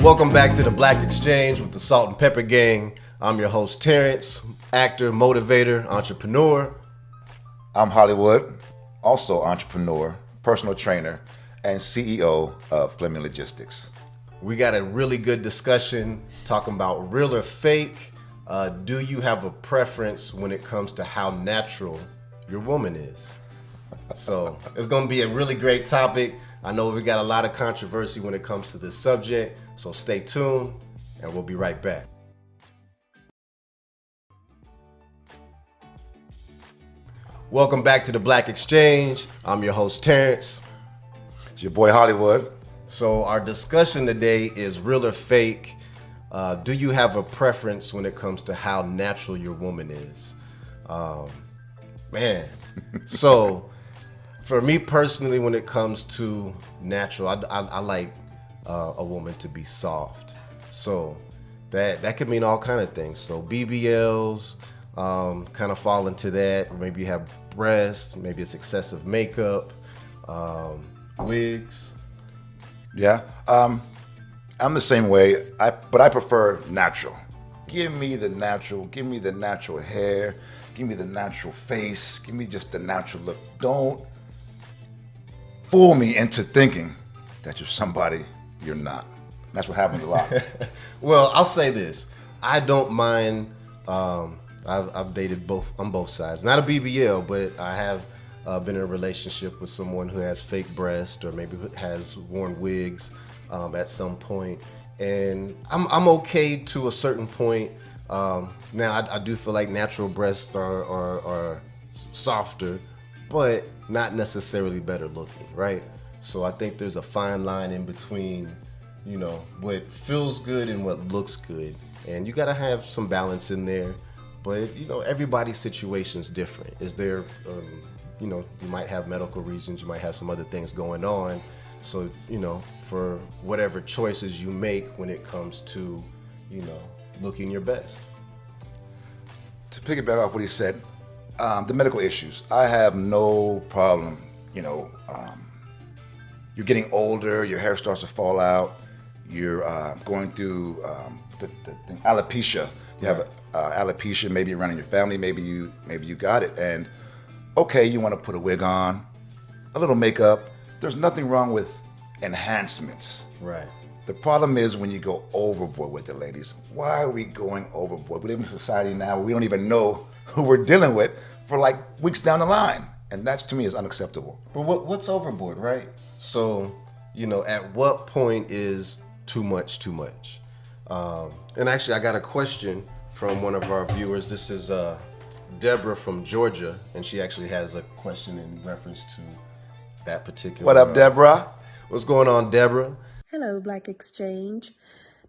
Welcome back to the Black Exchange with the Salt and Pepper Gang. I'm your host, Terrence, actor, motivator, entrepreneur. I'm Hollywood, also entrepreneur, personal trainer, and CEO of Fleming Logistics. We got a really good discussion talking about real or fake. Do you have a preference when it comes to how natural your woman is? So it's going to be a really great topic. I know we got a lot of controversy when it comes to this subject, so stay tuned and we'll be right back. Welcome back to the Black Exchange. I'm your host, Terrence. It's your boy Hollywood. So our discussion today is real or fake. Do you have a preference when it comes to how natural your woman is? So for me personally, when it comes to natural, I like a woman to be soft. So that could mean all kind of things. So BBLs kind of fall into that. Or maybe you have breasts, maybe it's excessive makeup, wigs. Yeah, I'm the same way, but I prefer natural. Give me the natural hair, give me the natural face, give me just the natural look. Don't fool me into thinking that you're somebody you're not. That's what happens a lot. Well, I'll say this. I don't mind, I've dated on both sides. Not a BBL, but I have been in a relationship with someone who has fake breasts or maybe has worn wigs at some point. And I'm okay to a certain point. Now, I do feel like natural breasts are softer, but not necessarily better looking, right? So I think there's a fine line in between, you know, what feels good and what looks good. And you gotta have some balance in there. But, you know, everybody's situation is different. Is there, you know, you might have medical reasons, you might have some other things going on. So, you know, for whatever choices you make when it comes to, you know, looking your best. To piggyback off what he said, the medical issues, I have no problem, you know, you're getting older, your hair starts to fall out, you're going through the alopecia. You have alopecia, maybe around in your family, maybe you got it, and okay, you want to put a wig on, a little makeup. There's nothing wrong with enhancements. Right. The problem is when you go overboard with it, ladies. Why are we going overboard? We live in a society now where we don't even know who we're dealing with for like weeks down the line, and that to me is unacceptable. But what's overboard, right? So, you know, at what point is too much too much? And actually, I got a question from one of our viewers. This is Deborah from Georgia, and she actually has a question in reference to that particular. What up, Deborah? What's going on, Deborah? Hello, Black Exchange.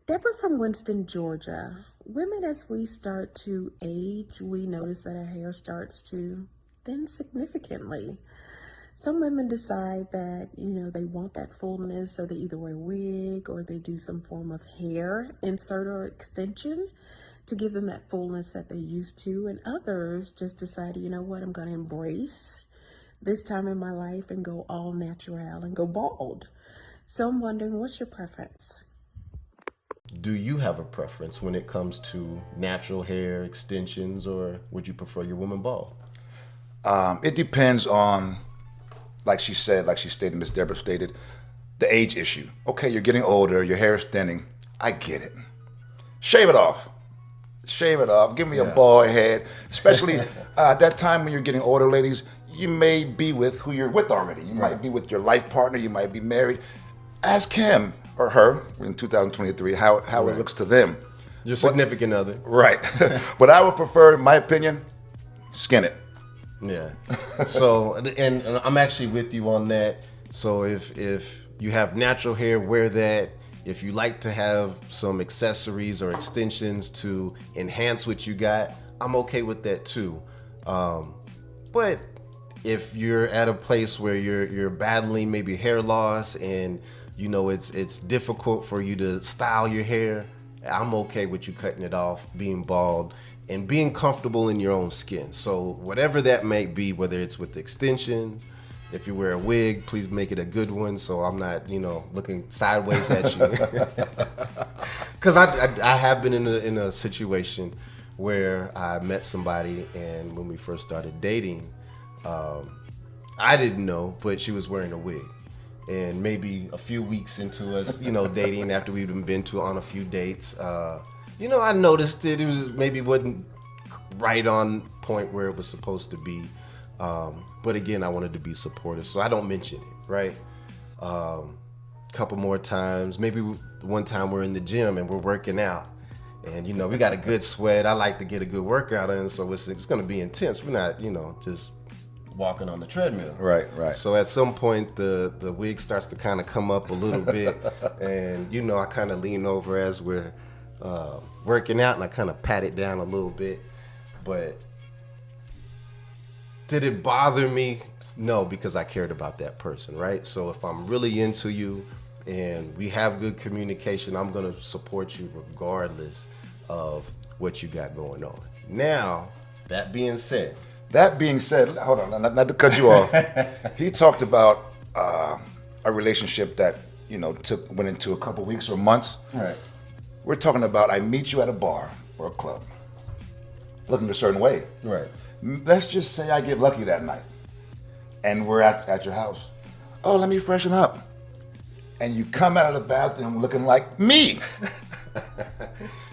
Deborah from Winston, Georgia. Women, as we start to age, we notice that our hair starts to thin significantly. Some women decide that, you know, they want that fullness, so they either wear a wig or they do some form of hair insert or extension to give them that fullness that they used to. And others just decide, you know what, I'm going to embrace this time in my life and go all natural and go bald. So I'm wondering, what's your preference? Do you have a preference when it comes to natural hair extensions, or would you prefer your woman bald? It depends on, like she stated, Miss Deborah stated, the age issue. Okay, you're getting older, your hair is thinning. I get it. Shave it off. Give me a bald head. Especially at that time when you're getting older, ladies, you may be with who you're with already. You might be with your life partner, you might be married. Ask him or her in 2023 how it looks to them. Your significant other. Right. But I would prefer, in my opinion, skin it. Yeah. So, and I'm actually with you on that. So if you have natural hair, wear that. If you like to have some accessories or extensions to enhance what you got, I'm okay with that too. But if you're at a place where you're battling maybe hair loss and you know it's difficult for you to style your hair, I'm okay with you cutting it off, being bald, and being comfortable in your own skin. So whatever that may be, whether it's with extensions, if you wear a wig, please make it a good one, so I'm not, looking sideways at you. Because I have been in a situation where I met somebody, and when we first started dating, I didn't know, but she was wearing a wig. And maybe a few weeks into us, dating, after we'd been on a few dates, I noticed it was maybe wasn't right on point where it was supposed to be. But again, I wanted to be supportive, so I don't mention it, right? Couple more times, maybe one time we're in the gym and we're working out, and we got a good sweat. I like to get a good workout in, so it's going to be intense. We're not, just walking on the treadmill. Right. So at some point, the wig starts to kind of come up a little bit, and I kind of lean over as we're working out, and I kind of pat it down a little bit. But did it bother me? No, because I cared about that person, right? So if I'm really into you and we have good communication, I'm going to support you regardless of what you got going on. Now, that being said, hold on, not to cut you off. He talked about a relationship that went into a couple weeks or months. Right. We're talking about I meet you at a bar or a club, looking a certain way. Right. Let's just say I get lucky that night, and we're at your house. Oh, let me freshen up, and you come out of the bathroom looking like me.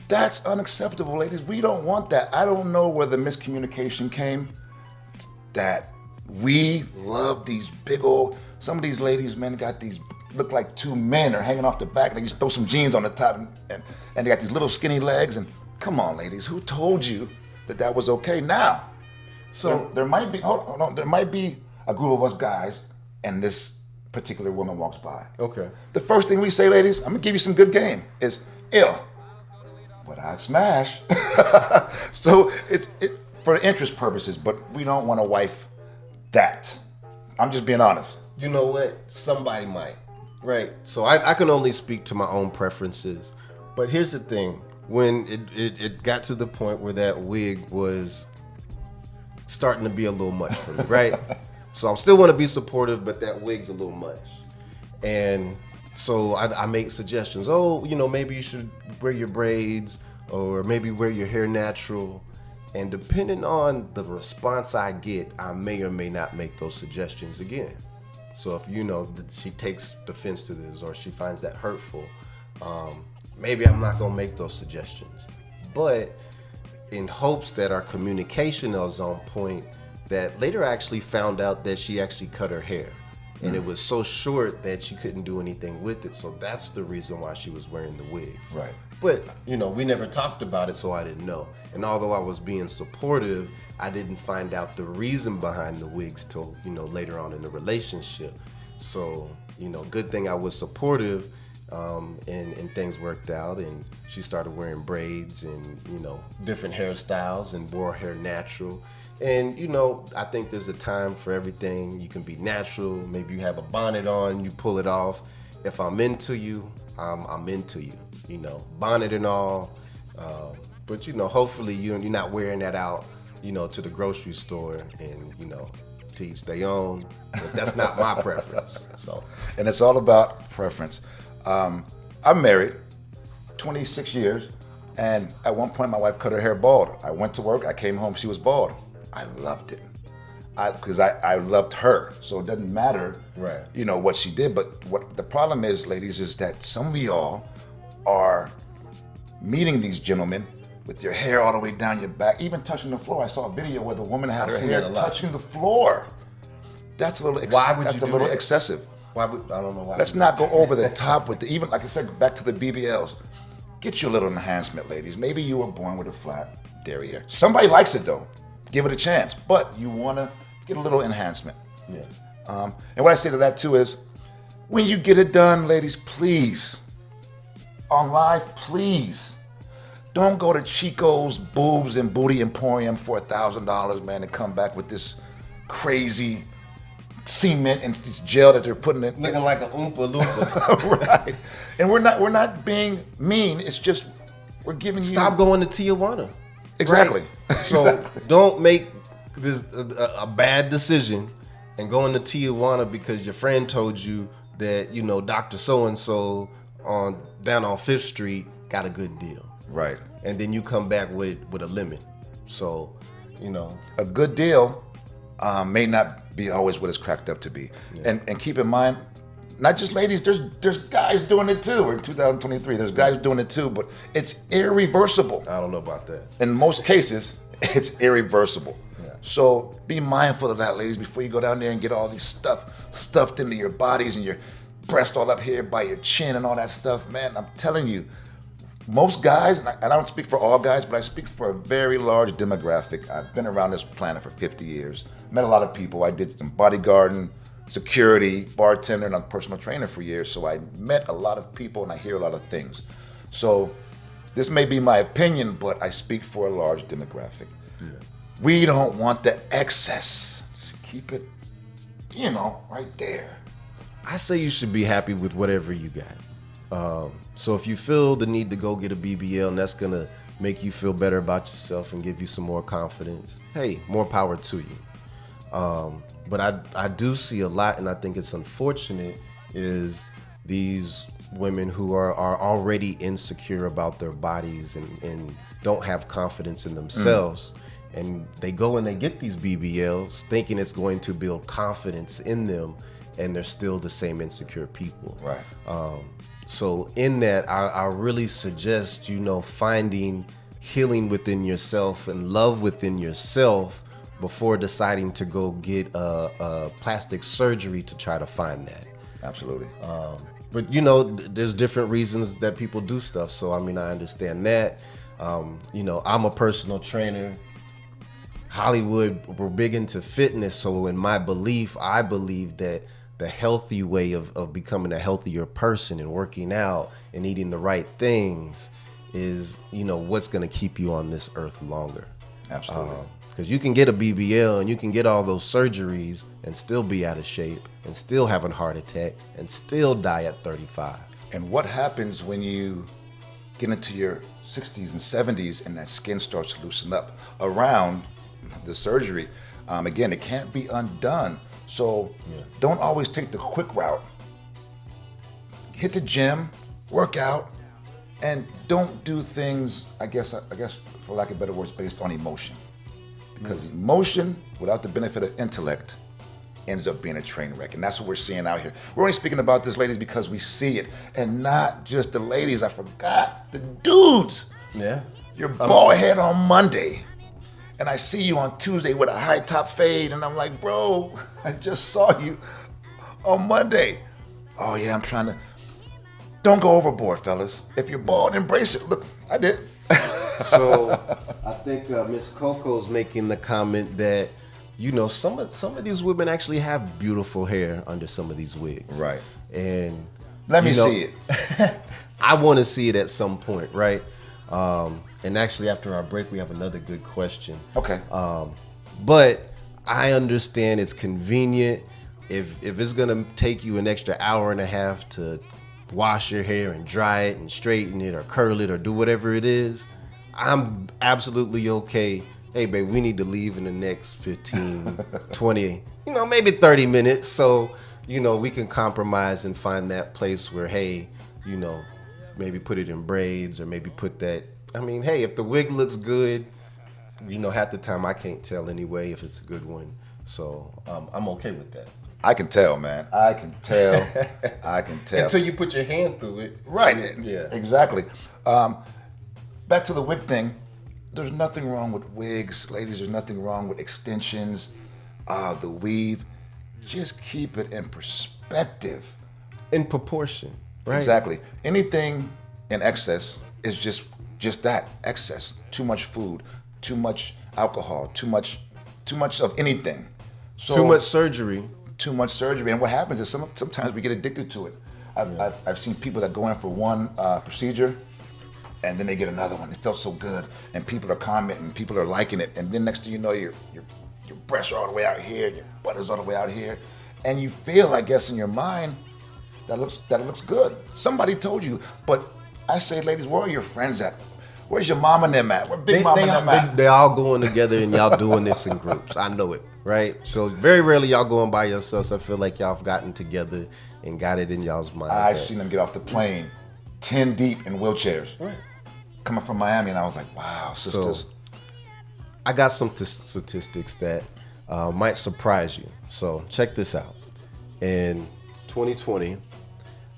That's unacceptable, ladies. We don't want that. I don't know where the miscommunication came. That we love these big old. Some of these ladies, man, got these look like two men are hanging off the back. They just throw some jeans on the top, and they got these little skinny legs. And come on, ladies, who told you that was okay? Now, so there might be. Hold on, there might be a group of us guys, and this particular woman walks by. Okay. The first thing we say, ladies, I'm gonna give you some good game. Is ill, but I'd smash. So it's for interest purposes, but we don't want to wife that. I'm just being honest. You know what? Somebody might, right? So I can only speak to my own preferences. But here's the thing. When it got to the point where that wig was starting to be a little much for me, right? So I still want to be supportive, but that wig's a little much. And so I make suggestions. Oh, maybe you should wear your braids, or maybe wear your hair natural. And depending on the response I get, I may or may not make those suggestions again. So if she takes offense to this, or she finds that hurtful, maybe I'm not gonna make those suggestions. But in hopes that our communication is on point, that later I actually found out that she actually cut her hair. And it was so short that she couldn't do anything with it. So that's the reason why she was wearing the wigs. Right. But, we never talked about it, so I didn't know. And although I was being supportive, I didn't find out the reason behind the wigs till, later on in the relationship. So, good thing I was supportive, and things worked out, and she started wearing braids and, different hairstyles, and wore her hair natural. And, I think there's a time for everything. You can be natural. Maybe you have a bonnet on, you pull it off. If I'm into you, I'm into you, bonnet and all. But, hopefully you're not wearing that out, to the grocery store, and, to each their own. But that's not my preference. So, and it's all about preference. I'm married, 26 years, and at one point my wife cut her hair bald. I went to work, I came home, she was bald. I loved it, because I loved her. So it doesn't matter, right, what she did. But what the problem is, ladies, is that some of y'all are meeting these gentlemen with your hair all the way down your back, even touching the floor. I saw a video where the woman had her hair touching the floor. That's a little. Why would you That's a do little that? Excessive. I don't know why. Let's not go over the top with even, like I said, back to the BBLs. Get your little enhancement, ladies. Maybe you were born with a flat derriere. Somebody likes it though. Give it a chance, but you want to get a little enhancement. Yeah. And what I say to that too is, when you get it done, ladies, please, on live, please, don't go to Chico's Boobs and Booty Emporium for $1,000, man, and come back with this crazy cement and this gel that they're putting in. Looking like an Oompa Loompa. Right. And we're not being mean. It's just we're giving Stop going to Tijuana. Exactly. Right? So don't make this a bad decision and going to Tijuana because your friend told you that, you know, Dr. So-and-so down on 5th Street got a good deal. Right. And then you come back with a lemon. So, you know. A good deal may not be always what it's cracked up to be. Yeah. And keep in mind, not just ladies, there's guys doing it too. We're in 2023, there's guys doing it too, but it's irreversible. I don't know about that. In most cases, it's irreversible. Yeah. So be mindful of that, ladies, before you go down there and get all these stuffed into your bodies and your breast all up here by your chin and all that stuff. Man, I'm telling you, most guys, and I don't speak for all guys, but I speak for a very large demographic. I've been around this planet for 50 years. Met a lot of people. I did some bodyguarding, security, bartender, and I'm a personal trainer for years. So I met a lot of people and I hear a lot of things. So this may be my opinion, but I speak for a large demographic. Yeah. We don't want the excess. Just keep it, you know, right there. I say you should be happy with whatever you got. So if you feel the need to go get a BBL and that's gonna make you feel better about yourself and give you some more confidence, hey, more power to you. But I do see a lot, and I think it's unfortunate, is these women who are already insecure about their bodies and don't have confidence in themselves. And they go and they get these BBLs thinking it's going to build confidence in them, and they're still the same insecure people. Right. So in that, I really suggest, you know, finding healing within yourself and love within yourself before deciding to go get a plastic surgery to try to find that. Absolutely. But, you know, there's different reasons that people do stuff. So, I mean, I understand that. You know, I'm a personal trainer. Hollywood, we're big into fitness. So in my belief, I believe that the healthy way of becoming a healthier person and working out and eating the right things is, you know, what's going to keep you on this earth longer. Absolutely. Because you can get a BBL and you can get all those surgeries and still be out of shape and still have a heart attack and still die at 35. And what happens when you get into your 60s and 70s and that skin starts to loosen up around the surgery? Again, it can't be undone. So don't always take the quick route. Hit the gym, work out, and don't do things, I guess for lack of better words, based on emotion. Because emotion, without the benefit of intellect, ends up being a train wreck. And that's what we're seeing out here. We're only speaking about this, ladies, because we see it. And not just the ladies, I forgot, the dudes. Yeah. You're bald head on Monday. And I see you on Tuesday with a high top fade, and I'm like, bro, I just saw you on Monday. Oh yeah, I'm trying to. Don't go overboard, fellas. If you're bald, embrace it. Look, I did. So I think Miss Coco's making the comment that, you know, some of these women actually have beautiful hair under some of these wigs. Right. And let me see it. I want to see it at some point, right? And actually, after our break, we have another good question. Okay. But I understand it's convenient. If it's gonna take you an extra hour and a half to wash your hair and dry it and straighten it or curl it or do whatever it is, I'm absolutely okay. Hey, babe, we need to leave in the next 15, 20, you know, maybe 30 minutes. So, you know, we can compromise and find that place where, hey, you know, maybe put it in braids or maybe put that. I mean, hey, if the wig looks good, you know, half the time I can't tell anyway if it's a good one. So I'm okay with that. I can tell, man. I can tell. I can tell. Until you put your hand through it. Right. Yeah. Exactly. Back to the wig thing. There's nothing wrong with wigs. Ladies, there's nothing wrong with extensions, the weave. Just keep it in perspective. In proportion, right? Exactly. Anything in excess is just that, excess. Too much food, too much alcohol, too much of anything. So, too much surgery. Too much surgery. And what happens is sometimes we get addicted to it. I've seen people that go in for one procedure and then they get another one. It felt so good. And people are commenting, people are liking it. And then next thing you know, your breasts are all the way out here, your butt is all the way out here. And you feel, I guess, in your mind, that looks good. Somebody told you. But I say, ladies, where are your friends at? Where's your mom and them at? Where Big Mom and them at? They all going together and y'all doing this in groups. I know it, right? So very rarely y'all going by yourselves. I feel like y'all have gotten together and got it in y'all's mind. I've seen them get off the plane 10 deep in wheelchairs. Right. Coming from Miami, and I was like, wow, sisters. So, I got some statistics that might surprise you. So check this out. In 2020,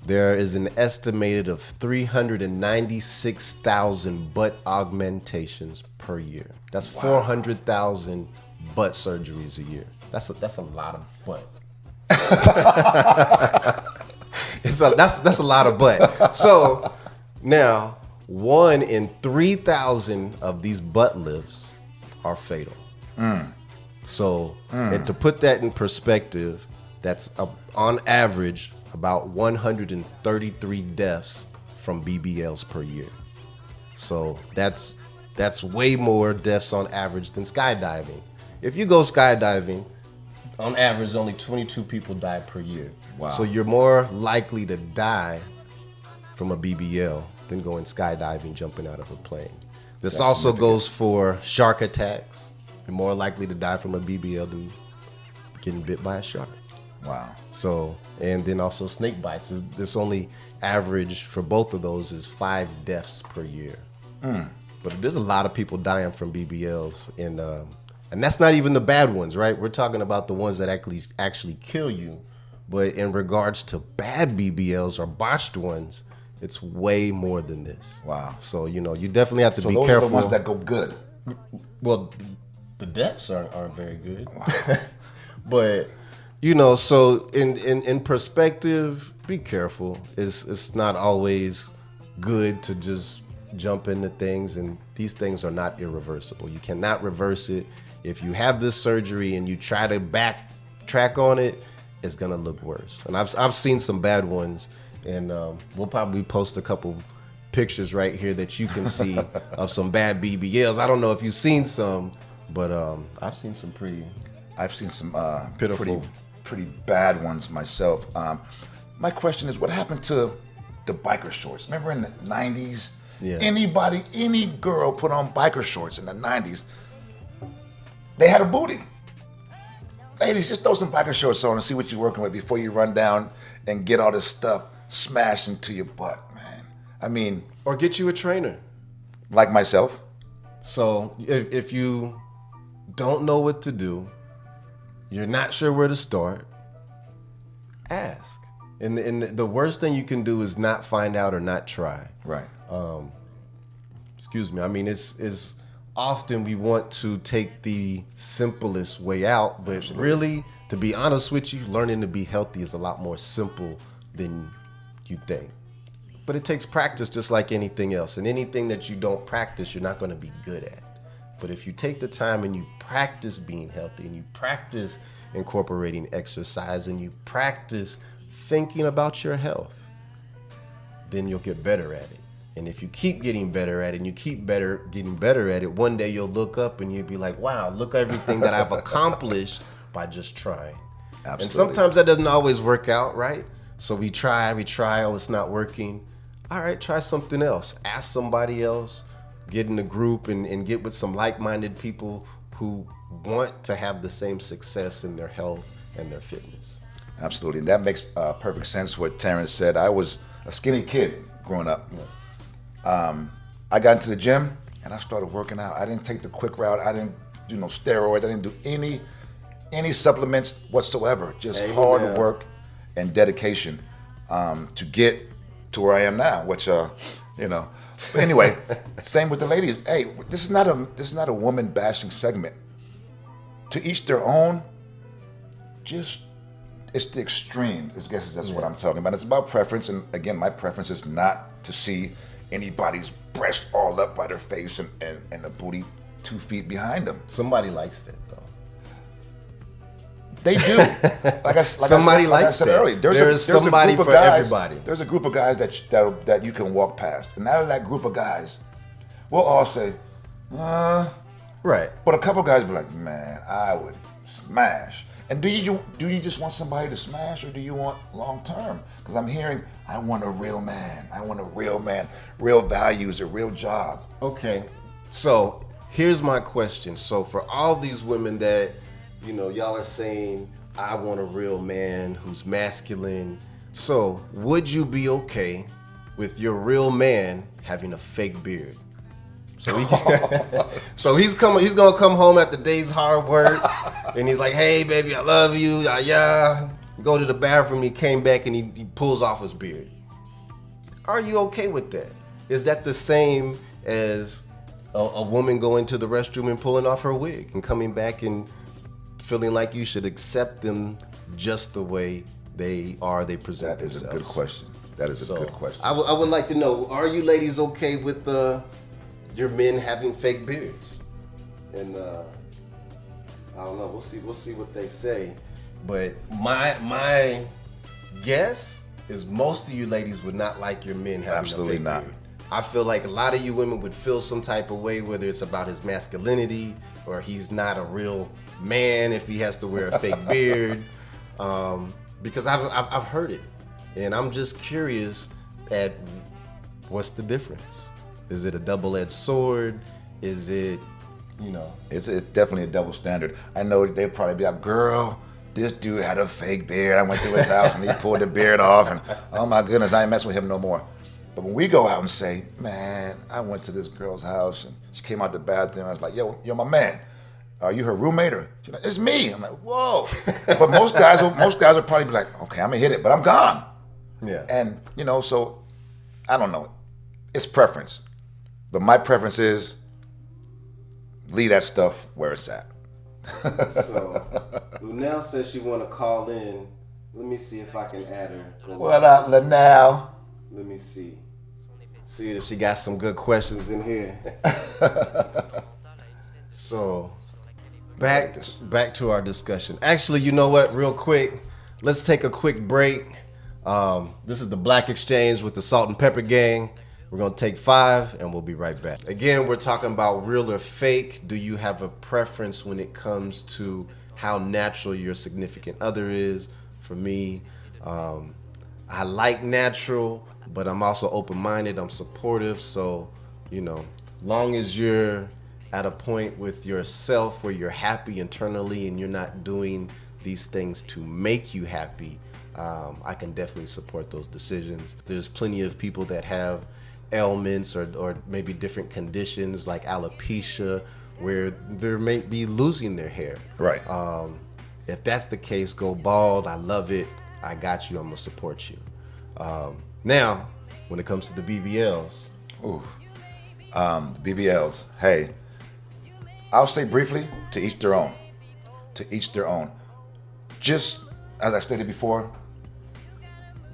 there is an estimated of 396,000 butt augmentations per year. That's 400,000 butt surgeries a year. That's a lot of butt. That's a lot of butt. So now 1 in 3,000 of these butt lifts are fatal. So, and to put that in perspective, that's on average about 133 deaths from BBLs per year. So that's way more deaths on average than skydiving. If you go skydiving, on average, only 22 people die per year. Wow. So you're more likely to die from a BBL than going skydiving, jumping out of a plane. This also goes for shark attacks. You're more likely to die from a BBL than getting bit by a shark. Wow. So, and then also snake bites. This only average for both of those is 5 deaths per year. But there's a lot of people dying from BBLs, and that's not even the bad ones, right? We're talking about the ones that actually kill you. But in regards to bad BBLs or botched ones, it's way more than this. Wow. So, you definitely have to be those careful. are the ones that go good. Well, the deaths aren't very good. Wow. But, so in perspective, be careful. It's not always good to just jump into things, and these things are not irreversible. You cannot reverse it. If you have this surgery and you try to backtrack on it, it's gonna look worse. And I've seen some bad ones, and we'll probably post a couple pictures right here that you can see of some bad BBLs. I don't know if you've seen some, but I've seen some pretty. I've seen some pitiful, pretty bad ones myself. My question is, what happened to the biker shorts? Remember in the 90s? Yeah. Any girl put on biker shorts in the 90s, they had a booty. Ladies, just throw some biker shorts on and see what you're working with before you run down and get all this stuff smashed into your butt, man. I mean, or get you a trainer. Like myself. So if you don't know what to do, you're not sure where to start, ask. And the worst thing you can do is not find out or not try. Right. Excuse me. I mean, it's often we want to take the simplest way out, but really, to be honest with you, learning to be healthy is a lot more simple than you think. But it takes practice just like anything else. And anything that you don't practice, you're not going to be good at. But if you take the time and you practice being healthy, and you practice incorporating exercise, and you practice thinking about your health, then you'll get better at it. And if you keep getting better at it, and you keep getting better at it, one day you'll look up and you'll be like, wow, look at everything that I've accomplished by just trying. Absolutely. And sometimes that doesn't always work out, right? So we try, oh, it's not working. All right, try something else. Ask somebody else, get in a group and get with some like-minded people who want to have the same success in their health and their fitness. Absolutely. And that makes perfect sense what Terrence said. I was a skinny kid growing up. Yeah. I got into the gym and I started working out. I didn't take the quick route. I didn't do no steroids. I didn't do any supplements whatsoever. Just hard work and dedication to get to where I am now, which But anyway, same with the ladies. Hey, this is not a woman bashing segment. To each their own. It's the extremes. I guess that's what I'm talking about. It's about preference, and again, my preference is not to see anybody's breast all up by their face and the booty 2 feet behind them. Somebody likes that, though. They do. Like I said earlier, there's somebody for everybody. There's a group of guys that you can walk past, and out of that group of guys, we'll all say, right. But a couple guys be like, man, I would smash. And do you just want somebody to smash, or do you want long term? Because I'm hearing, I want a real man. I want a real man, real values, a real job. Okay, so here's my question. So for all these women that, y'all are saying, I want a real man who's masculine. So would you be okay with your real man having a fake beard? So he's gonna come home after day's hard work, and he's like, "Hey, baby, I love you." Yeah. Go to the bathroom. He came back and he pulls off his beard. Are you okay with that? Is that the same as a woman going to the restroom and pulling off her wig and coming back and feeling like you should accept them just the way they are? They present themselves. That is a good question. That is a good question. I would like to know: are you ladies okay with your men having fake beards? And I don't know. We'll see what they say. But my guess is most of you ladies would not like your men having Absolutely a fake not. beard. I feel like a lot of you women would feel some type of way, whether it's about his masculinity or he's not a real man if he has to wear a fake beard. Because I've heard it, and I'm just curious at what's the difference. Is it a double-edged sword? Is it, It's definitely a double standard. I know they'd probably be like, girl, this dude had a fake beard. I went to his house and he pulled the beard off, and oh my goodness, I ain't messing with him no more. But when we go out and say, man, I went to this girl's house and she came out the bathroom, I was like, yo, you're my man. Are you her roommate? Or she's like, it's me. I'm like, whoa. But most guys will probably be like, okay, I'm gonna hit it, but I'm gone. Yeah. And so I don't know. It's preference. But my preference is leave that stuff where it's at. So, Lunel says she want to call in. Let me see if I can add her. What up, Lanelle? Let me see. See if she got some good questions in here. So, back to our discussion. Actually, you know what? Real quick, let's take a quick break. This is the Black Exchange with the Salt and Pepper Gang. We're going to take 5 and we'll be right back. Again, we're talking about real or fake. Do you have a preference when it comes to how natural your significant other is? For me, I like natural, but I'm also open-minded. I'm supportive. So, long as you're at a point with yourself where you're happy internally and you're not doing these things to make you happy, I can definitely support those decisions. There's plenty of people that have ailments or maybe different conditions like alopecia where they may be losing their hair. Right. If that's the case, go bald. I love it. I got you. I'm gonna support you. Now, when it comes to the BBLs. BBLs. Hey, I'll say briefly, to each their own. To each their own. Just as I stated before,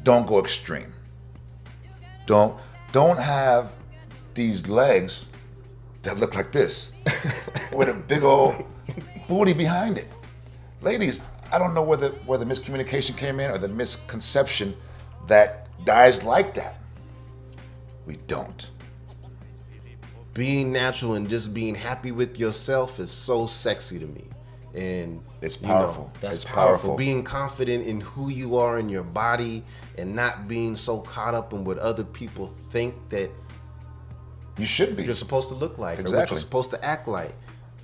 don't go extreme. Don't have these legs that look like this with a big old booty behind it. Ladies, I don't know where the miscommunication came in or the misconception that guys like that. We don't. Being natural and just being happy with yourself is so sexy to me. And it's powerful. That's powerful. Being confident in who you are in your body and not being so caught up in what other people think that you should be. You're supposed to look like, or what you're supposed to act like.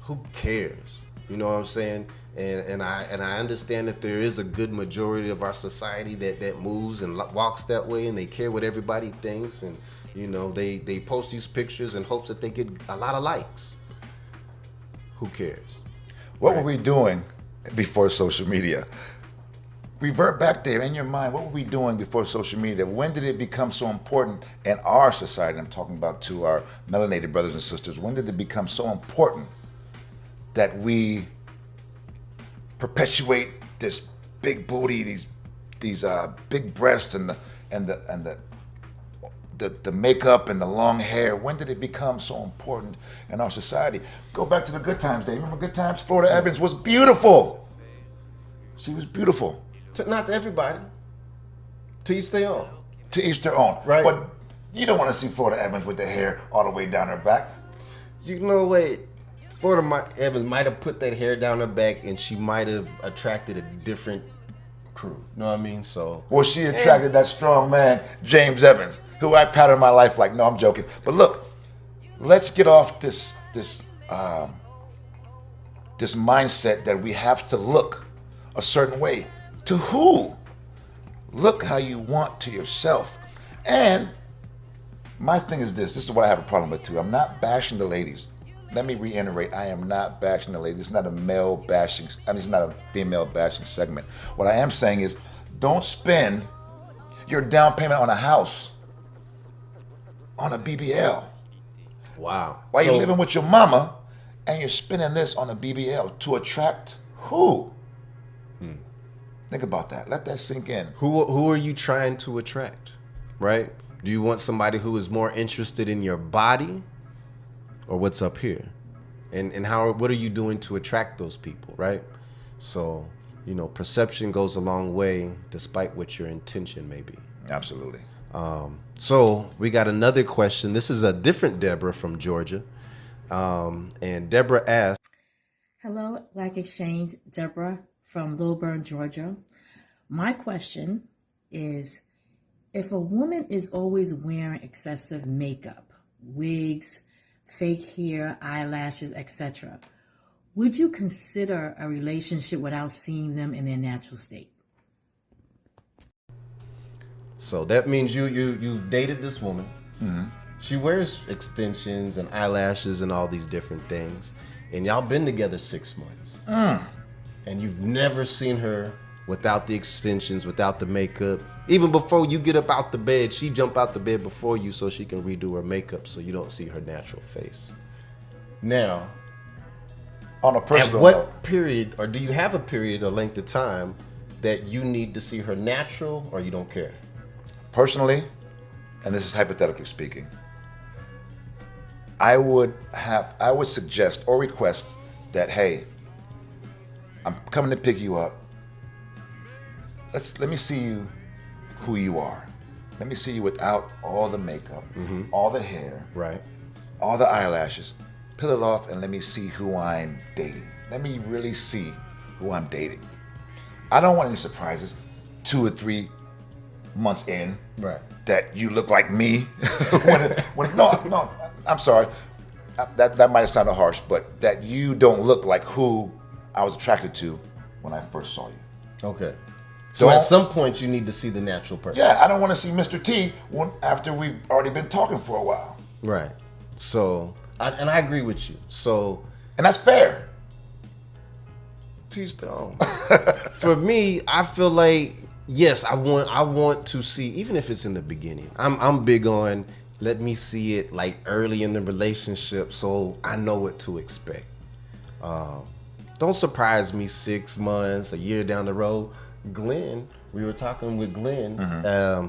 Who cares? You know what I'm saying? And I understand that there is a good majority of our society that moves and walks that way, and they care what everybody thinks, and they post these pictures in hopes that they get a lot of likes. Who cares? What were we doing before social media? Revert back there in your mind. What were we doing before social media? When did it become so important in our society? I'm talking about to our melanated brothers and sisters. When did it become so important that we perpetuate this big booty, these big breasts, and the makeup and the long hair? When did it become so important in our society? Go back to the good times, Dave. Remember good times? Florida Evans was beautiful. She was beautiful. Not to everybody. To each their own. To each their own. Right. But you don't want to see Florida Evans with the hair all the way down her back. You know what? Evans might have put that hair down her back, and she might have attracted a different crew. You know what I mean? So, well, she attracted that strong man, James Evans, who I patterned my life like. No, I'm joking. But look, let's get off this mindset that we have to look a certain way. To who? Look how you want to yourself. And my thing is this. This is what I have a problem with too. I'm not bashing the ladies. Let me reiterate, I am not bashing the ladies. It's not a male bashing, it's not a female bashing segment. What I am saying is, don't spend your down payment on a house on a BBL. wow. While you're living with your mama and you're spending this on a BBL to attract who? Think about that. Let that sink in. Who are you trying to attract, right? Do you want somebody who is more interested in your body or what's up here? And what are you doing to attract those people, right? So, perception goes a long way despite what your intention may be. Absolutely. So we got another question. This is a different Deborah from Georgia. And Deborah asked, Hello, Black Exchange, Deborah from Lilburn, Georgia. My question is, if a woman is always wearing excessive makeup, wigs, fake hair, eyelashes, etc., would you consider a relationship without seeing them in their natural state? so that means you've dated this woman. Mm-hmm. She wears extensions and eyelashes and all these different things. And y'all been together 6 months. And you've never seen her without the extensions, without the makeup. Even before you get up out the bed, she jump out the bed before you so she can redo her makeup so you don't see her natural face. Now, On a personal at what note, period, or do you have a period or length of time that you need to see her natural, or you don't care? personally, and this is hypothetically speaking, I would suggest or request that, hey, I'm coming to pick you up. Let me see you who you are. Let me see you without all the makeup, all the hair, Right. all the eyelashes. Peel it off and let me see who I'm dating. Let me really see who I'm dating. I don't want any surprises 2 or 3 months in Right. that you look like me. No, I'm sorry. That might have sounded harsh, but that you don't look like who I was attracted to when I first saw you. Okay. So Don't- at some point you need to see the natural person. Yeah, I don't want to see Mr. T after we've already been talking for a while. Right. So, and I agree with you. So, And that's fair. teach their own. For me, I feel like, yes, I want to see, even if it's in the beginning. I'm big on, let me see it like early in the relationship so I know what to expect. Don't surprise me 6 months, a year down the road. Glenn, we were talking with Glenn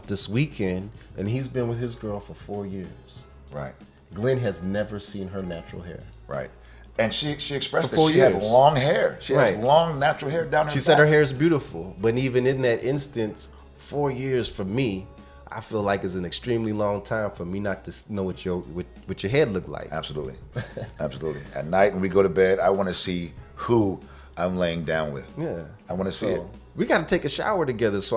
this weekend, and he's been with his girl for 4 years. Right, Glenn has never seen her natural hair. right. And she expressed For that 4 she had years. long hair. She has Right. long natural hair down her She back. said her hair is beautiful, but even in that instance, 4 years for me, I feel like is an extremely long time for me not to know what your head look like. Absolutely. Absolutely. At night when we go to bed, I want to see who I'm laying down with. Yeah, I want to see it. We got to take a shower together, so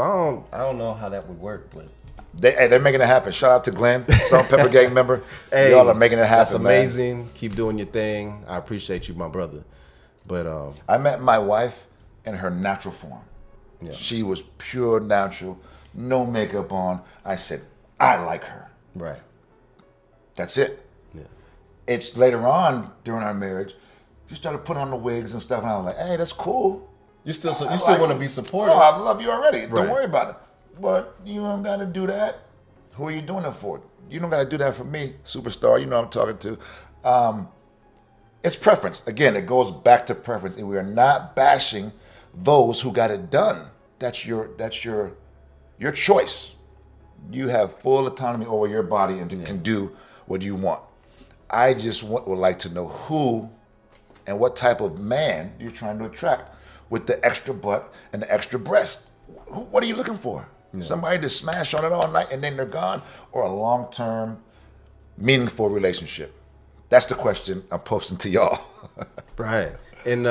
I don't know how that would work, but They're making it happen. Shout out to Glenn, Salt and Pepper Gang member. hey, Y'all are making it happen, that's man. amazing. Keep doing your thing. I appreciate you, my brother. But I met my wife in her natural form. Yeah. She was pure natural, no makeup on. I said, I like her. right, That's it. yeah, It's later on during our marriage, she started putting on the wigs and stuff, and I was like, hey, that's cool. you still I want to like- be supportive. Oh, I love you already. Right. Don't worry about it. But you don't got to do that. Who are you doing it for? You don't got to do that for me, superstar. You know who I'm talking to. It's preference. Again, it goes back to preference, and we are not bashing those who got it done. That's your choice. You have full autonomy over your body and can do what you want. I just would like to know who and what type of man you're trying to attract with the extra butt and the extra breast. What are you looking for? Somebody to smash on it all night and then they're gone, or a long-term, meaningful relationship? That's the question I'm posting to y'all. Right. And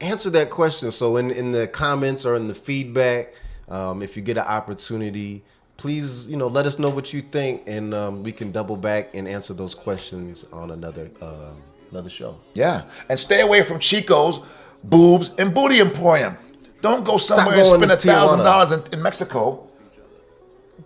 answer that question. So in the comments or in the feedback, if you get an opportunity, please, let us know what you think, and we can double back and answer those questions on another show. Yeah. And stay away from Chico's Boobs and Booty Emporium. Don't go somewhere and going spend to Tijuana. $1,000 in Mexico.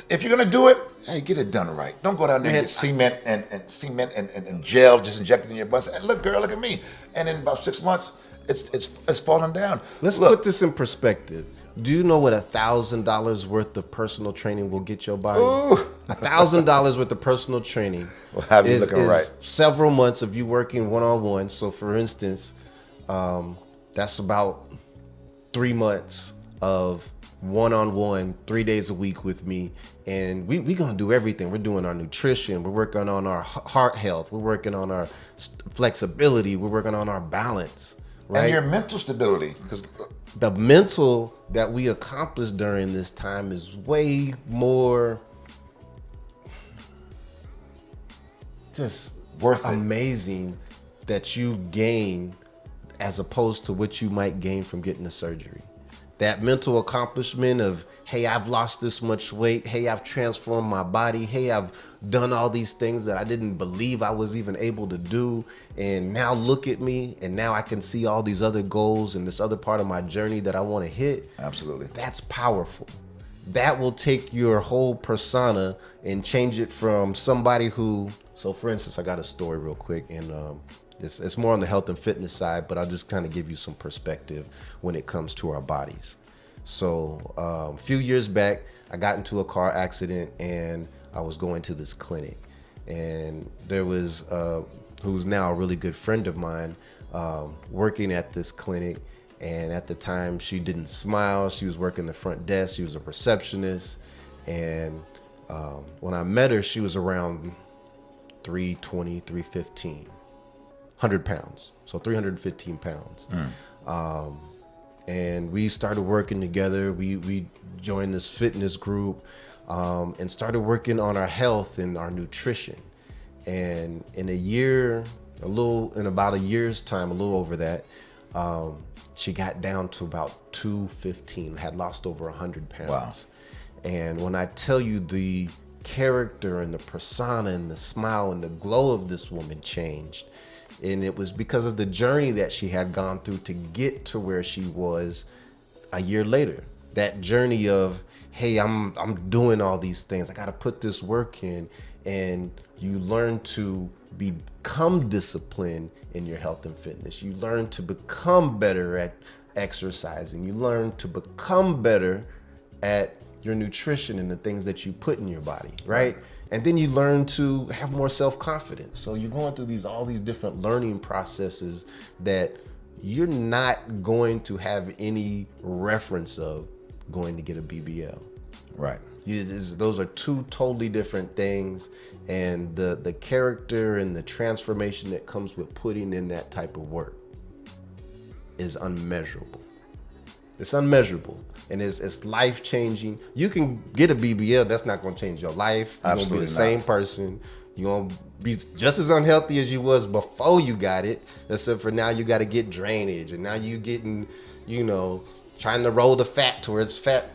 If you're gonna do it, hey, get it done right. Don't go down there and get cement and gel just injected in your butt. Hey, look, girl, look at me. And in about 6 months, it's falling down. Let's put this in perspective. Do you know what $1,000 worth of personal training will get your body? $1,000 worth of personal training Well, have you looking right. several months of you working one-on-one. So, for instance, that's about 3 months of one-on-one, 3 days a week with me, and we gonna do everything. We're doing our nutrition, we're working on our heart health, we're working on our flexibility, we're working on our balance, right? And your mental stability, because the mental that we accomplish during this time is way more just worth it. amazing that you gain as opposed to what you might gain from getting a surgery. That mental accomplishment of, hey, I've lost this much weight. Hey, I've transformed my body. Hey, I've done all these things that I didn't believe I was even able to do. And now look at me. And now I can see all these other goals and this other part of my journey that I want to hit. Absolutely. That's powerful. That will take your whole persona and change it from somebody who, so for instance, I got a story real quick, and it's more on the health and fitness side, but I'll just kind of give you some perspective when it comes to our bodies. So a few years back, I got into a car accident and I was going to this clinic, and there was who's now a really good friend of mine working at this clinic. And at the time, she didn't smile. She was working the front desk. She was a receptionist. And when I met her, she was around 320, 315, 100 pounds. So 315 pounds. And we started working together. We joined this fitness group and started working on our health and our nutrition. And in about a year's time, a little over that, she got down to about 215, had lost over 100 pounds. Wow. And when I tell you the character and the persona and the smile and the glow of this woman changed, and it was because of the journey that she had gone through to get to where she was a year later. That journey of, hey, I'm doing all these things. I got to put this work in. And you learn to become disciplined in your health and fitness. You learn to become better at exercising. You learn to become better at your nutrition and the things that you put in your body, right? And then you learn to have more self-confidence. So you're going through all these different learning processes that you're not going to have any reference of going to get a BBL. Right. Those are two totally different things, and the character and the transformation that comes with putting in that type of work is unmeasurable. It's unmeasurable, and it's life-changing. You can get a BBL, that's not going to change your life. You're going to be the same person. You're going to be just as unhealthy as you was before you got it, except for now you got to get drainage, and now you getting, trying to roll the fat towards fat.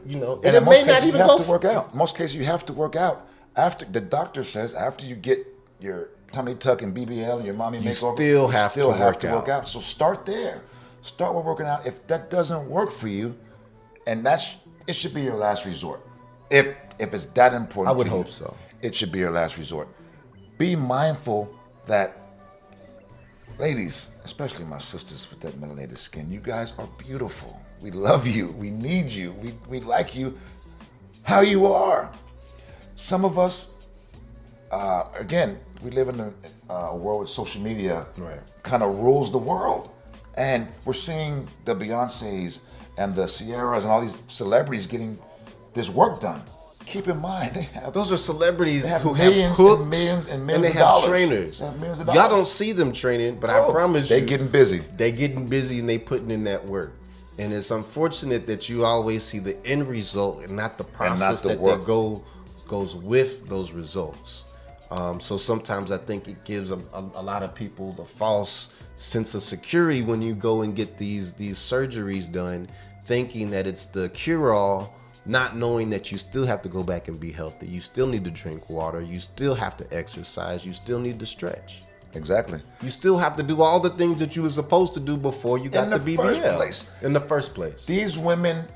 And it may not even go. To work out. In most cases, you have to work out. After the doctor says, after you get your tummy tuck and BBL and your mommy makeover, you still have to work out. So start there. Start with working out. If that doesn't work for you, and it should be your last resort. If it's that important, I would hope so. It should be your last resort. Be mindful that, ladies, especially my sisters with that melanated skin, you guys are beautiful. We love you. We need you. We like you how you are. Some of us, again, we live in a world with social media kind of rules the world. And we're seeing the Beyoncés and the Sierras and all these celebrities getting this work done. Keep in mind, those are celebrities who millions have cooks and millions and they have dollars. trainers. They have millions of Y'all dollars. don't see them training, but I promise you, they're getting busy. They getting busy and they putting in that work. And it's unfortunate that you always see the end result and not the process that goes with those results. So sometimes I think it gives a lot of people the false sense of security when you go and get these surgeries done, thinking that it's the cure-all, not knowing that you still have to go back and be healthy. You still need to drink water. You still have to exercise. You still need to stretch. Exactly. You still have to do all the things that you were supposed to do before you got the BBL. In the first place. These women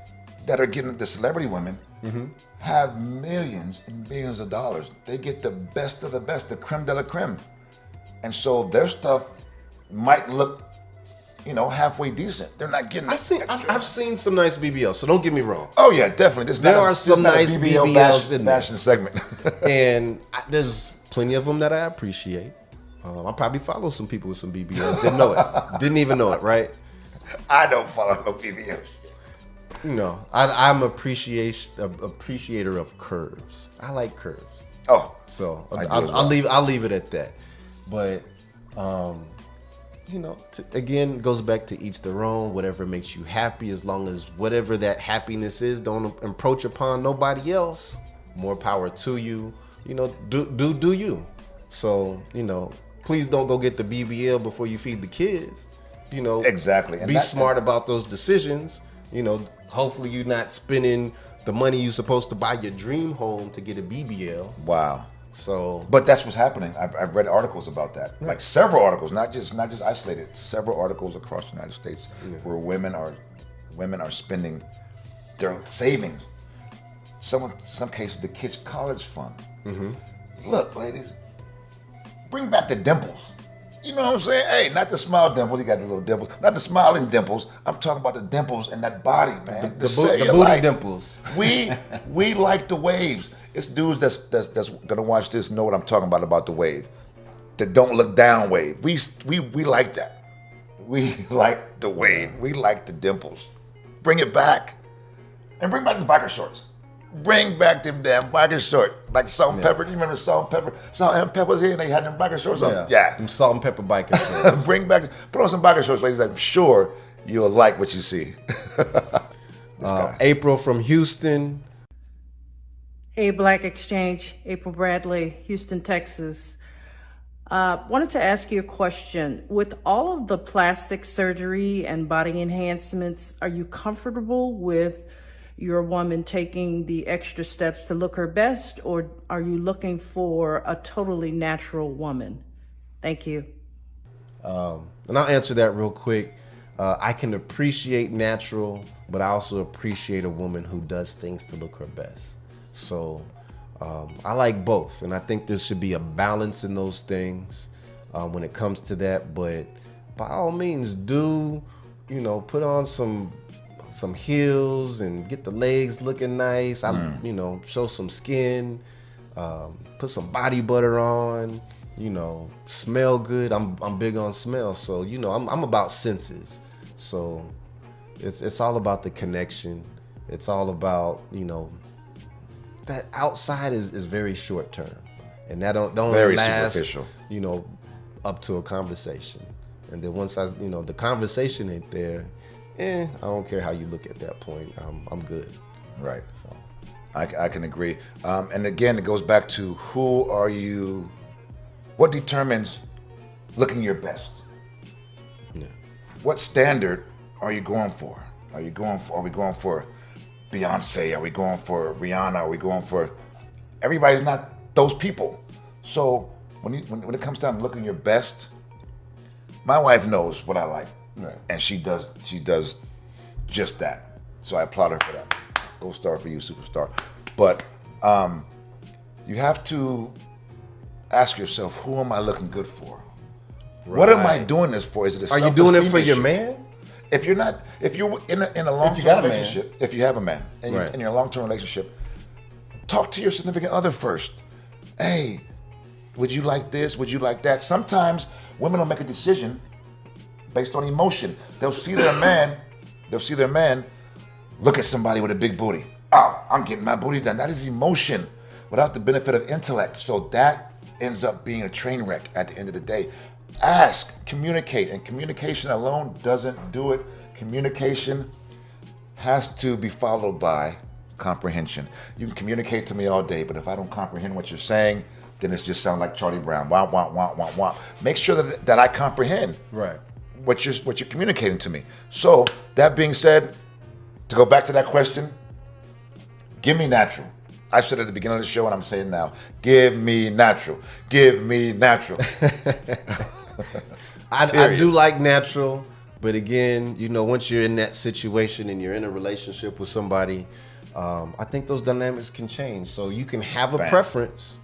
that are getting, the celebrity women, have millions and millions of dollars. They get the best of the best, the creme de la creme. And so their stuff might look, halfway decent. They're not getting I've seen some nice BBLs, so don't get me wrong. Oh yeah, definitely. There are some nice BBLs in there. Fashion segment. And there's plenty of them that I appreciate. I probably follow some people with some BBLs. Didn't know it. Didn't even know it, right? I don't follow no BBL. I'm an appreciator of curves. I like curves. Oh, So I'll I'll leave it at that. But again, goes back to each their own. Whatever makes you happy, as long as whatever that happiness is, don't encroach upon nobody else. More power to you. Do you. So please don't go get the BBL before you feed the kids. Exactly. And be smart about those decisions. Hopefully you're not spending the money you're supposed to buy your dream home to get a BBL. Wow. So, but that's what's happening. I've read articles about that, like several articles, not just isolated. Several articles across the United States where women are spending their savings. Some cases, the kids' college fund. Look, ladies, bring back the dimples. You know what I'm saying? Hey, not the smile dimples. You got the little dimples. Not the smiling dimples. I'm talking about the dimples in that body, man. The booty dimples. We like the waves. It's dudes that's gonna watch this know what I'm talking about the wave. The don't look down wave. We like that. We like the wave. We like the dimples. Bring it back. And bring back the biker shorts. Bring back them damn biker shorts. Like Salt and Pepper. You remember Salt and Pepper? Salt and Pepper's here and they had them biker shorts on. Yeah. Them Salt and Pepper biker shorts. Put on some biker shorts, ladies. I'm sure you'll like what you see. April from Houston. Hey, Black Exchange. April Bradley, Houston, Texas. Wanted to ask you a question. With all of the plastic surgery and body enhancements, are you comfortable with your woman taking the extra steps to look her best, or are you looking for a totally natural woman? Thank you. And I'll answer that real quick. I can appreciate natural, but I also appreciate a woman who does things to look her best. So I like both, and I think there should be a balance in those things when it comes to that. But by all means, put on some heels and get the legs looking nice. Show some skin, put some body butter on. Smell good. I'm big on smell, so I'm about senses. So it's all about the connection. It's all about that outside is very short term, and that don't very last superficial. Up to a conversation, and then once the conversation ain't there, I don't care how you look at that point. I'm good. Right. So I can agree. And again, it goes back to who are you? What determines looking your best? Yeah. What standard are you going for? Are we going for Beyonce? Are we going for Rihanna? Are we going for? Everybody's not those people. So when it comes down to looking your best, my wife knows what I like, right, and she does just that. So I applaud her for that. Gold star for you, superstar. But you have to ask yourself, who am I looking good for? Right. What am I doing this for? Is it a Are you doing it for your man? If you're in a long-term relationship, if you have a man and you're in a long-term relationship, talk to your significant other first. Hey, would you like this? Would you like that? Sometimes women will make a decision based on emotion. They'll see their man look at somebody with a big booty. Oh, I'm getting my booty done. That is emotion without the benefit of intellect. So that ends up being a train wreck at the end of the day. Ask, communicate, and communication alone doesn't do it. Communication has to be followed by comprehension. You can communicate to me all day, but if I don't comprehend what you're saying, then it's just sound like Charlie Brown. Wah, wah, wah, wah, wah. Make sure that I comprehend Right. what you're communicating to me. So that being said, to go back to that question, give me natural. I said at the beginning of the show, and I'm saying now, give me natural. Give me natural. I do like natural, but again, you know, once you're in that situation and you're in a relationship with somebody, I think those dynamics can change. So you can have a preference,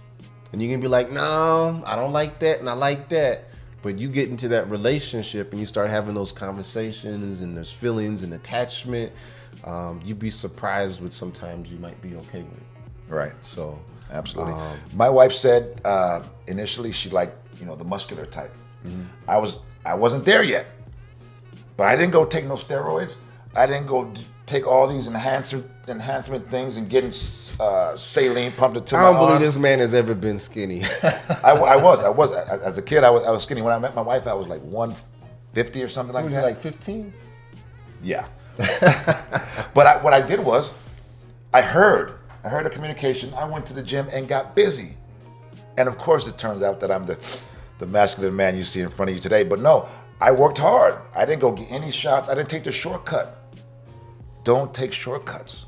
and you can be like, no, I don't like that, and I like that. But you get into that relationship and you start having those conversations, and there's feelings and attachment. You'd be surprised with sometimes you might be okay with it. Right. So Absolutely. My wife said initially she liked, the muscular type. Mm-hmm. I wasn't there yet, but I didn't go take no steroids. I didn't go take all these enhancement things and getting saline pumped into my I don't believe arms. this man has ever been skinny. I was as a kid. I was skinny. When I met my wife, I was like 150 or something like Was that. you like 15? Yeah. But what I did was, I heard the communication. I went to the gym and got busy. And of course, it turns out that I'm the masculine man you see in front of you today. But no, I worked hard. I didn't go get any shots. I didn't take the shortcut. Don't take shortcuts.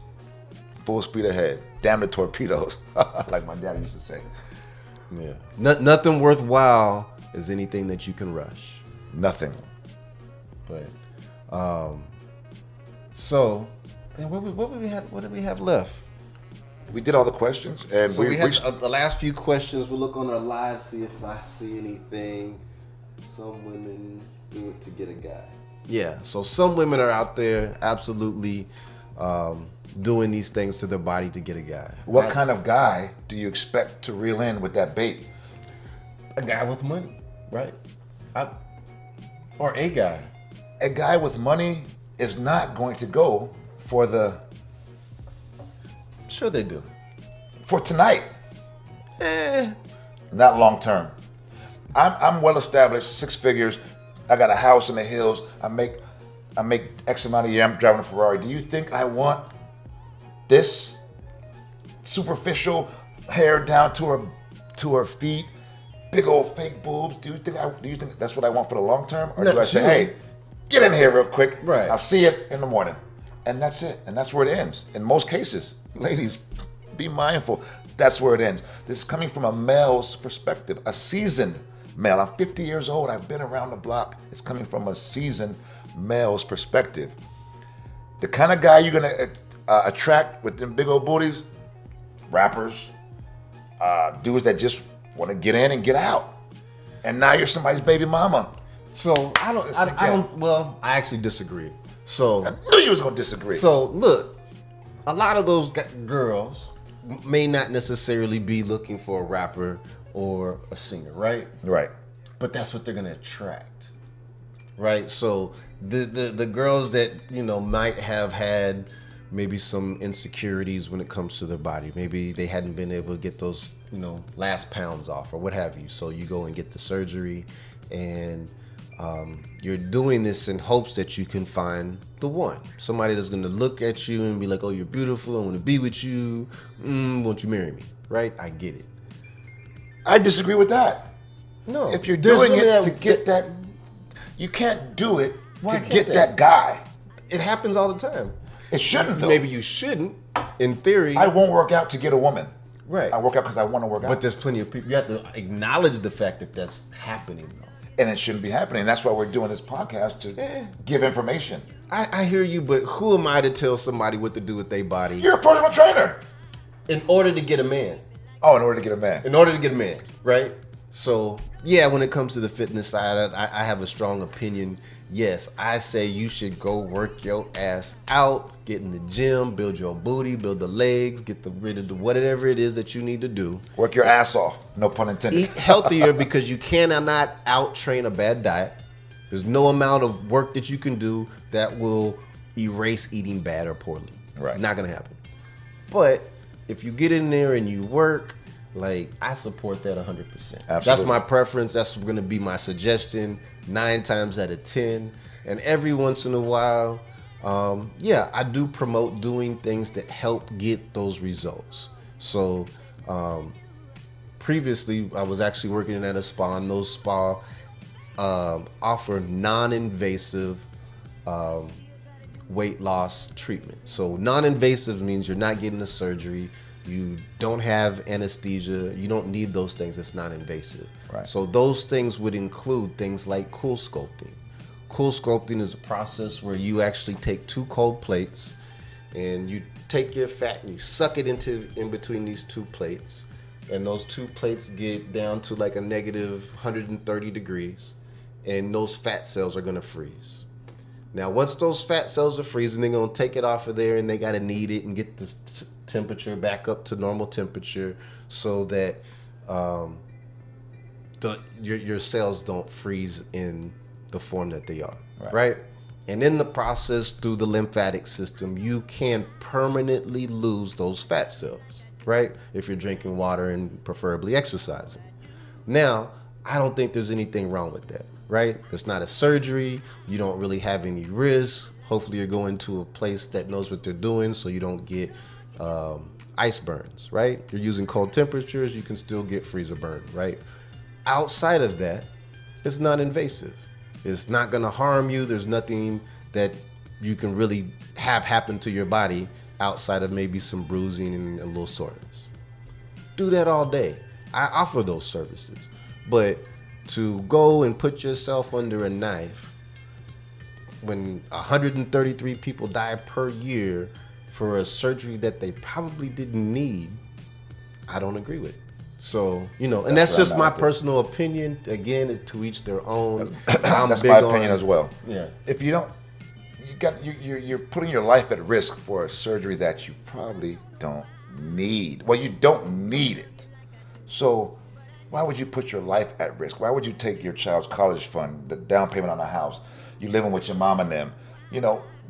Full speed ahead. Damn the torpedoes, like my daddy used to say. Yeah. Nothing worthwhile is anything that you can rush. Nothing. But so then what did we have left? We did all the questions, and So we had the last few questions. We'll look on our live, see if I see anything. Some women do it to get a guy. Yeah, so some women are out there absolutely doing these things to their body to get a guy. What kind of guy do you expect to reel in with that bait? A guy with money, right? Or a guy. A guy with money is not going to go for Sure they do. for tonight. Not long term. I'm well established, 6 figures. I got a house in the hills. I make X amount a year. I'm driving a Ferrari. Do you think I want this superficial hair down to her feet, big old fake boobs? Do you think that's what I want for the long term, or do I say, hey, get in here real quick. Right. I'll see you in the morning, and that's it. And that's where it ends. In most cases, ladies, be mindful. That's where it ends. This is coming from a male's perspective, a seasoned male. I'm 50 years old. I've been around the block. It's coming from a seasoned male's perspective. The kind of guy you're gonna attract with them big old booties, rappers, dudes that just want to get in and get out. And now you're somebody's baby mama. So I actually disagree. So I knew you was gonna disagree. So look, a lot of those girls may not necessarily be looking for a rapper or a singer, right? Right. But that's what they're gonna attract, right? So the girls that might have had maybe some insecurities when it comes to their body, maybe they hadn't been able to get those last pounds off or what have you. So you go and get the surgery, and you're doing this in hopes that you can find the one, somebody that's going to look at you and be like, oh, you're beautiful, I want to be with you, won't you marry me? Right? I get it. I disagree with that. No, If you're doing it to get that, you can't do it to get that guy. It happens all the time. It shouldn't, though. Maybe you shouldn't, in theory. I won't work out to get a woman. Right. I work out because I want to work out. But there's plenty of people. You have to acknowledge the fact that that's happening, though. And it shouldn't be happening. That's why we're doing this podcast, to give information. I hear you, but who am I to tell somebody what to do with their body You're a personal trainer. in order to get a man? Oh, in order to get a man. In order to get a man, right? So, yeah, when it comes to the fitness side, I have a strong opinion. Yes, I say you should go work your ass out, get in the gym, build your booty, build the legs, get rid of whatever it is that you need to do. Work your ass off. No pun intended. Eat healthier because you cannot out-train a bad diet. There's no amount of work that you can do that will erase eating bad or poorly. Right. Not going to happen. But if you get in there and you work, I support that 100%. Absolutely. That's my preference. That's going to be my suggestion 9 times out of 10. And every once in a while, I do promote doing things that help get those results. So previously I was actually working at a spa, and those spa offer non-invasive weight loss treatment. So non-invasive means you're not getting a surgery, you don't have anesthesia, you don't need those things. It's non-invasive. Right. So those things would include things like cool sculpting. Cool sculpting is a process where you actually take 2 cold plates and you take your fat and you suck it in between these 2 plates, and those 2 plates get down to like a negative 130 degrees, and those fat cells are going to freeze. Now, once those fat cells are freezing, they're going to take it off of there, and they got to knead it and get the temperature back up to normal temperature so that your cells don't freeze in the form that they are, right? And in the process, through the lymphatic system, you can permanently lose those fat cells, right? If you're drinking water and preferably exercising. Now, I don't think there's anything wrong with that, right? It's not a surgery. You don't really have any risk. Hopefully you're going to a place that knows what they're doing so you don't get ice burns, right? You're using cold temperatures, you can still get freezer burn, right? Outside of that, it's not invasive. It's not going to harm you. There's nothing that you can really have happen to your body outside of maybe some bruising and a little soreness. Do that all day. I offer those services. But to go and put yourself under a knife when 133 people die per year for a surgery that they probably didn't need, I don't agree with it. So, and that's just my personal opinion. Again, it's to each their own. That's my opinion as well. Yeah. If you don't, you're putting your life at risk for a surgery that you probably don't need. Well, you don't need it. So why would you put your life at risk? Why would you take your child's college fund, the down payment on a house, you living with your mom and them?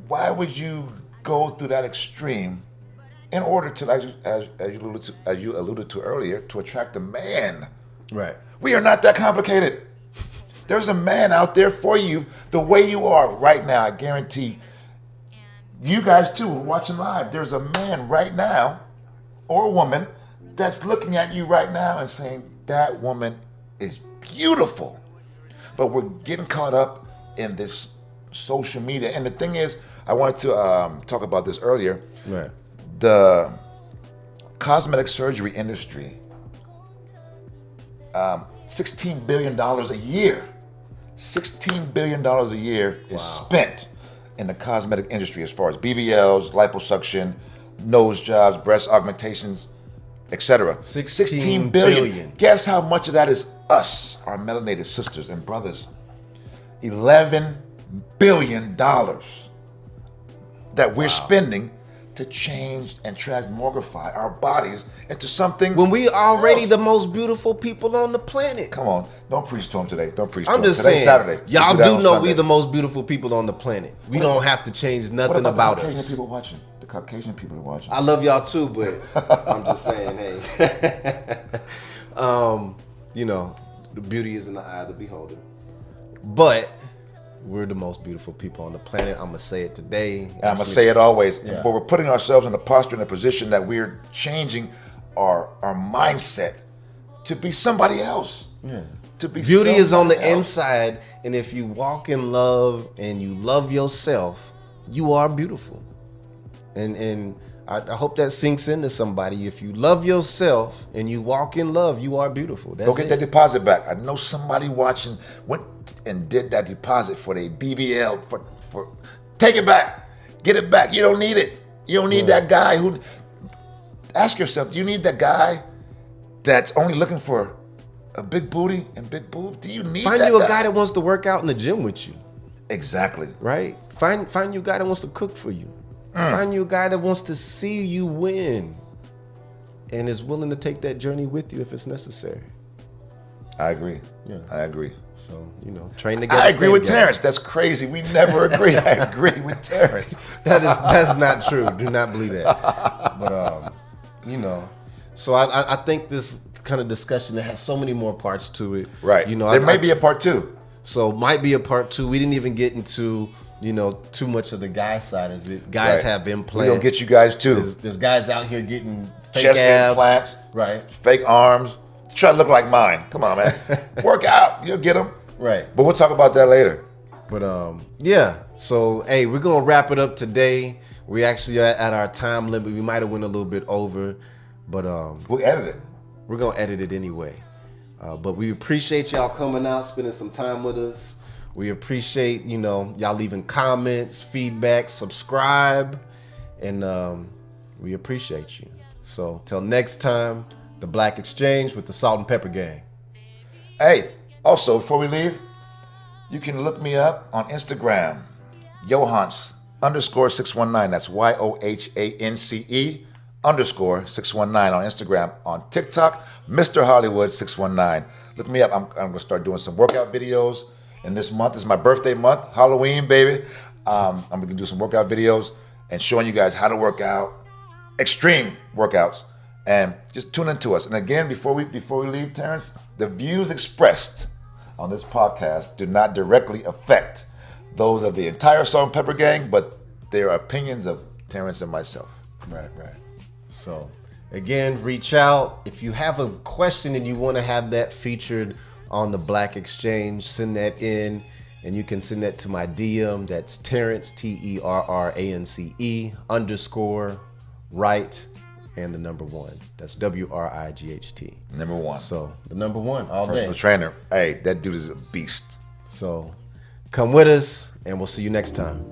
Why would you go through that extreme in order to, as you alluded to earlier, to attract a man? Right. We are not that complicated. There's a man out there for you the way you are right now. I guarantee you guys too watching live. There's a man right now or a woman that's looking at you right now and saying, that woman is beautiful. But we're getting caught up in this social media. And the thing is, I wanted to talk about this earlier. Right. The cosmetic surgery industry, $16 billion a year. $16 billion a year is spent in the cosmetic industry as far as BBLs, liposuction, nose jobs, breast augmentations, etc. 16 billion. Guess how much of that is us, our melanated sisters and brothers? $11 billion that we're spending to change and transmogrify our bodies into something. When we already the most beautiful people on the planet. Come on, don't preach to them today. Don't preach to I'm them. just Today's saying, Saturday. y'all do that do on know Sunday. we the most beautiful people on the planet. We don't have to change nothing What about the Caucasian us. people watching? The Caucasian people are watching. I love y'all too, but I'm just saying, hey. The beauty is in the eye of the beholder. But we're the most beautiful people on the planet. I'm going to say it today. And I'm going to say it always. Yeah. But we're putting ourselves in a posture, in a position that we're changing our mindset to be somebody else. Yeah. To be Beauty is on the somebody else. inside, and if you walk in love and you love yourself, you are beautiful. And I hope that sinks into somebody. If you love yourself and you walk in love, you are beautiful. That's Go get it. that deposit back. I know somebody watching went and did that deposit for their BBL. For take it back. Get it back. You don't need it. You don't need that guy who. Ask yourself, do you need that guy that's only looking for a big booty and big boob? Do you need Find that you a guy that wants to work out in the gym with you, Exactly. right? Find you a guy that wants to cook for you. Find you a guy that wants to see you win and is willing to take that journey with you if it's necessary. I agree. Yeah. I agree. So, train together. I agree stay with together. Terrence. That's crazy. We never agree. I agree with Terrence. That's not true. Do not believe that. But so I think this kind of discussion that has so many more parts to it. Right. There may be a part two. So might be a part two. We didn't even get into too much of the guy side of it. Guys Right. have We're implants. going to get you guys too. There's guys out here getting fake Chest abs. implants. Right. Fake arms, try to look like mine. Come on, man. Work out. You'll get them. Right. But we'll talk about that later. But yeah. So hey, we're gonna wrap it up today. We actually are at our time limit. We might have went a little bit over, but We'll edit it. we're gonna edit it anyway. But we appreciate y'all coming out, spending some time with us. We appreciate, y'all leaving comments, feedback, subscribe, and we appreciate you. So till next time, the Black Exchange with the Salt and Pepper Gang. Hey, also, before we leave, you can look me up on Instagram, Johance_619. That's YOHANCE_619 on Instagram. On TikTok, Mr. Hollywood 619. Look me up. I'm going to start doing some workout videos. And this month is my birthday month, Halloween, baby. I'm going to do some workout videos and showing you guys how to work out, extreme workouts, and just tune into us. And again, before we leave, Terrence, the views expressed on this podcast do not directly affect those of the entire Salt and Pepper Gang, but they are opinions of Terrence and myself. Right. So, again, reach out. If you have a question and you want to have that featured on the Black Exchange, send that in, and you can send that to my DM. That's Terrence, TERRANCE_right, and the number 1. That's WRIGHT. Number 1. So, the number 1 all day. Personal trainer. Hey, that dude is a beast. So, come with us, and we'll see you next time.